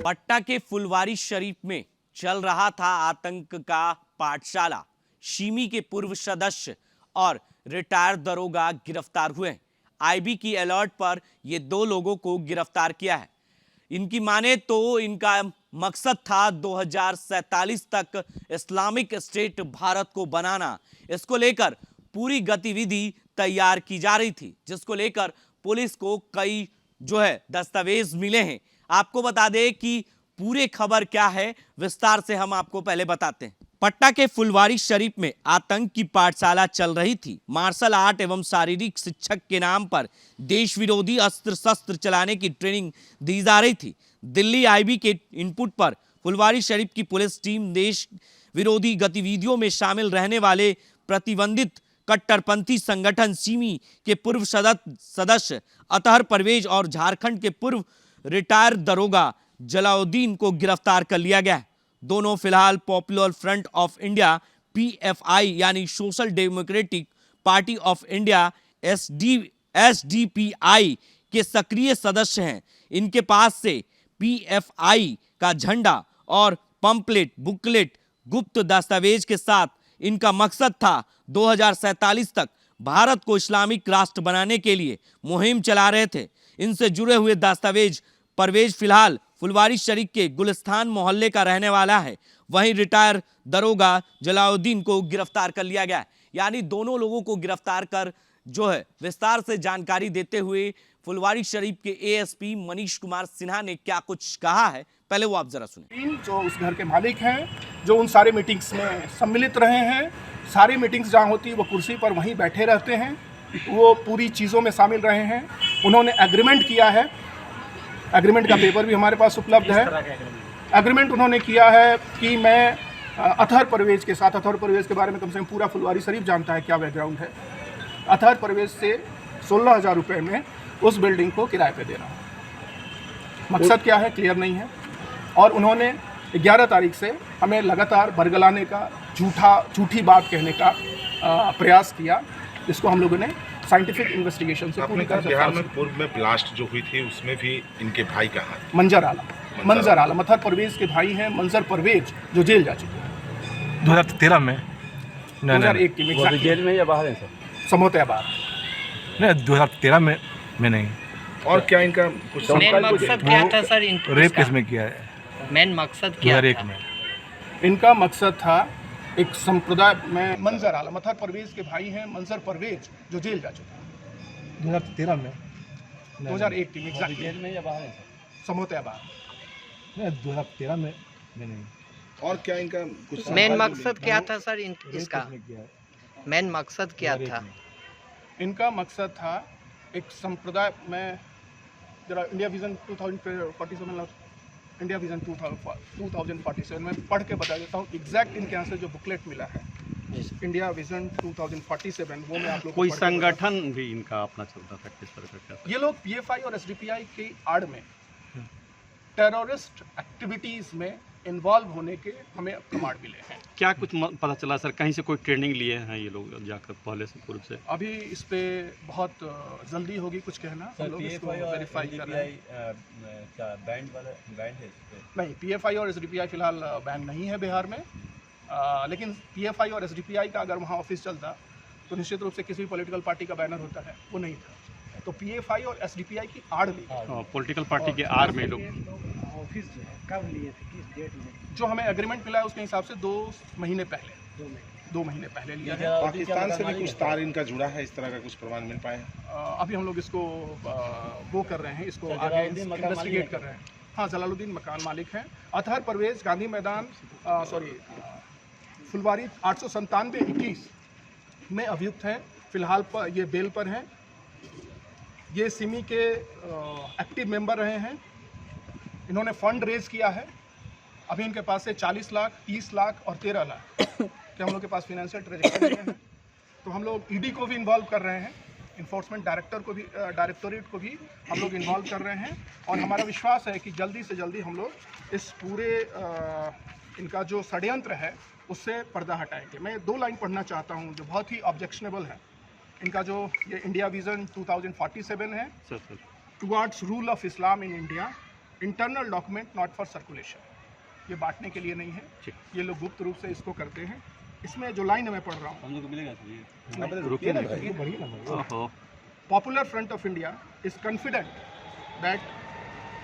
पटना के फुलवारी शरीफ में चल रहा था आतंक का पाठशाला। शिमी के पूर्व सदस्य और रिटायर्ड दरोगा गिरफ्तार हुए हैं। आईबी की अलर्ट पर ये 2 लोगों को गिरफ्तार किया है। इनकी माने तो इनका मकसद था 2047 तक इस्लामिक स्टेट भारत को बनाना। इसको लेकर पूरी गतिविधि तैयार की जा रही थी, जिसको लेकर पुलिस को कई दस्तावेज मिले हैं। आपको बता दें कि पूरे खबर क्या है, विस्तार से हम आपको पहले बताते हैं। पटना के फुलवारी शरीफ में आतंक की पाठशाला चल रही थी। मार्शल आर्ट एवं शारीरिक शिक्षक के नाम पर देश विरोधी अस्त्र शस्त्र चलाने की ट्रेनिंग दी जा रही थी। दिल्ली आईबी के इनपुट पर फुलवारी शरीफ की पुलिस टीम देश विरोधी गतिविधियों में शामिल रहने वाले प्रतिबंधित कट्टरपंथी संगठन सिमी के पूर्व सदस्य अतहर परवेज और झारखंड के पूर्व रिटायर्ड दरोगा जलाउद्दीन को गिरफ्तार कर लिया गया है। दोनों फिलहाल popular front of India PFI यानी social democratic party of India SDPI के सक्रिय सदस्य हैं। इनके पास से पीएफआई का झंडा और पंपलेट बुकलेट गुप्त दस्तावेज के साथ इनका मकसद था 2047 तक भारत को इस्लामिक राष्ट्र बनाने के लिए मुहिम चला रहे थे। इनसे जुड़े हुए दस्तावेज परवेज फिलहाल फुलवारी शरीफ के गुलिस्तान मोहल्ले का रहने वाला है। वहीं रिटायर दरोगा जलाउद्दीन को गिरफ्तार कर लिया गया है। यानी दोनों लोगों को गिरफ्तार कर विस्तार से जानकारी देते हुए फुलवारी शरीफ के एएसपी मनीष कुमार सिन्हा ने क्या कुछ कहा है, पहले वो आप जरा सुनिए। जो उस घर के मालिक हैं, जो उन सारे मीटिंग्स में सम्मिलित रहे हैं, सारी मीटिंग्स जहाँ होती है वो कुर्सी पर वहीं बैठे रहते हैं, वो पूरी चीज़ों में शामिल रहे हैं। उन्होंने एग्रीमेंट किया है, एग्रीमेंट का पेपर भी हमारे पास उपलब्ध है। एग्रीमेंट उन्होंने किया है कि मैं अतहर परवेज के साथ, अतहर परवेज के बारे में कम से कम पूरा फुलवारी शरीफ जानता है क्या बैकग्राउंड है। अतहर परवेज से 16,000 रुपये में उस बिल्डिंग को किराए पे दे रहा हूँ। मकसद क्या है क्लियर नहीं है। और उन्होंने 11 तारीख से हमें लगातार बरगलाने का, झूठी बात कहने का प्रयास किया, जिसको हम लोगों ने साइंटिफिक इन्वेस्टिगेशन से पूरी तरह से बिहार में पूर्व में ब्लास्ट जो हुई थी उसमें भी इनके भाई का हाथ। मंजर आलम अतहर परवेज के भाई हैं। मंजर परवेज जो जेल जा चुके हैं 2013 में 2001 की जेल में या बाहर है सर? समोते बाहर नहीं, 2013 में नहीं। और क्या इनका कुछ मेन मकसद क्या था सर? रेप केस में किया है। मेन मकसद क्या था? में इनका मकसद था एक संप्रदाय में मंजर आलम अतहर परवेज के भाई हैं। मंजर परवेज जो जेल जा चुके हैं 2013 में 2001 की जेल में या बाहर है सर? समोते बाहर नहीं, 2013 में नहीं। और क्या इनका कुछ मेन मकसद क्या था सर इसका? मेन मकसद क्या था? इनका मकसद था एक संप्रदाय में, जरा इंडिया विजन 2047 इंडिया विजन 2047 में पढ़ के बता देता हूँ एग्जैक्ट इनके यहाँ से जो बुकलेट मिला है इंडिया विजन 2047, वो मैं आप लोग कोई संगठन भी इनका अपना चलता था किस तरह का? ये लोग पीएफआई और एसडीपीआई की आड़ में टेररिस्ट एक्टिविटीज में इन्वॉल्व होने के हमें प्रमाण मिले हैं। क्या कुछ पता चला सर? कहीं से कोई ट्रेनिंग लिए हैं ये लोग जाकर पहले से पूर्व से? अभी इस पे बहुत जल्दी होगी कुछ कहना। हम लोग इसको वेरीफाई कर रहे हैं। बैंड है नहीं, पीएफआई और एसडीपीआई फिलहाल बैन नहीं है बिहार में। लेकिन पीएफआई और एसडीपीआई का अगर वहाँ ऑफिस चलता तो निश्चित रूप से किसी भी पॉलिटिकल पार्टी का बैनर होता है, वो नहीं था। तो पीएफआई और एसडीपीआई की आड़ में पॉलिटिकल पार्टी के आड़ में लोग ऑफिस जो है कब लिए थे, किस डेट में? जो हमें एग्रीमेंट मिला है उसके हिसाब से 2 महीने पहले 2 महीने पहले लिया है। पाकिस्तान से भी कुछ तार इनका जुड़ा है, इस तरह का कुछ प्रमाण मिल पाए हैं? अभी हम लोग इसको वो कर रहे हैं, इसको आगे इन्वेस्टिगेट कर रहे हैं। हाँ, जलालुद्दीन मकान मालिक हैं। अतहर परवेज गांधी मैदान फुलवारी 897-21 में अभियुक्त हैं। फिलहाल पर ये बेल पर हैं। ये सिमी के एक्टिव मेंबर रहे हैं। इन्होंने फंड रेज किया है। अभी इनके पास से 40 लाख, 30 लाख और 13 लाख के हम लोग के पास फाइनेंशियल ट्रांजैक्शन हैं। तो हम लोग ईडी को भी इन्वॉल्व कर रहे हैं, इन्फोर्समेंट डायरेक्टोरेट को भी हम लोग इन्वॉल्व कर रहे हैं। और हमारा विश्वास है कि जल्दी से जल्दी हम लोग इस पूरे इनका जो षड्यंत्र है उससे पर्दा हटाएंगे। मैं 2 लाइन पढ़ना चाहता हूँ जो बहुत ही ऑब्जेक्शनेबल है। इनका जो ये इंडिया विजन 2047 है, towards rule of Islam in India, internal document not for circulation, ये बांटने के लिए नहीं है, ये लोग गुप्त रूप से इसको करते हैं। इसमें जो लाइन मैं पढ़ रहा हूँ, popular front of India is confident that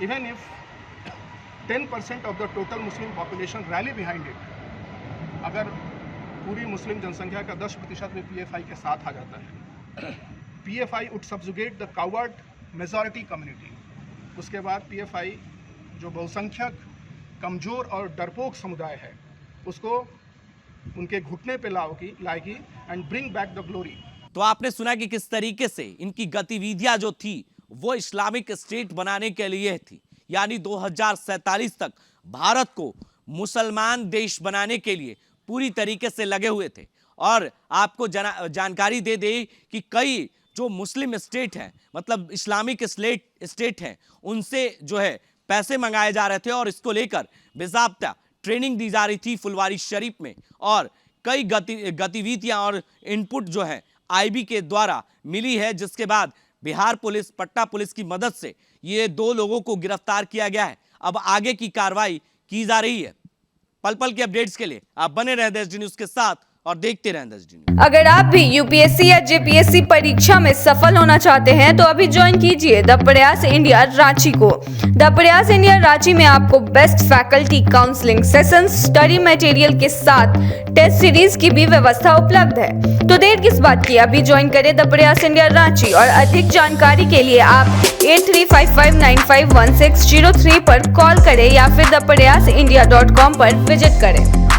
even if 10% of the total Muslim population rally behind it, अगर पूरी मुस्लिम जनसंख्या का 10% भी PFI के साथ आ जाता है, PFI would subjugate the coward majority community. उसके बाद PFI जो बहुसंख्यक कमज़ोर और डरपोक समुदाय है उसको उनके घुटने पे लाएगी and bring back the glory. तो आपने सुना कि किस तरीके से इनकी गतिविधियां जो थी वो इस्लामिक स्टेट बनाने के लिए थी, यानी 2047 तक भारत को मुसलमान देश बनाने के लिए पूरी तरीके से लगे हुए थे। और आपको जानकारी दे दे कि कई जो मुस्लिम स्टेट हैं, मतलब इस्लामिक स्टेट हैं, उनसे जो है पैसे मंगाए जा रहे थे और इसको लेकर बेज़ाब्ता ट्रेनिंग दी जा रही थी फुलवारी शरीफ में। और कई गतिविधियां और इनपुट जो है IB के द्वारा मिली है, जिसके बाद बिहार पुलिस, पटना पुलिस की मदद से ये 2 लोगों को गिरफ्तार किया गया है। अब आगे की कार्रवाई की जा रही है। पल पल के अपडेट्स के लिए आप बने रहें देश न्यूज के साथ और देखते रहें देश न्यूज। अगर आप भी UPSC या JPSC परीक्षा में सफल होना चाहते हैं तो अभी ज्वाइन कीजिए द प्रयास इंडिया रांची को। द प्रयास इंडिया रांची में आपको best faculty, counselling sessions, study material के साथ टेस्ट सीरीज की भी व्यवस्था उपलब्ध है। तो देर किस बात की, अभी ज्वाइन करें द प्रयास इंडिया रांची। और अधिक जानकारी के लिए आप 8355951603 पर कॉल करें या फिर thepryasindia.com पर विजिट करें।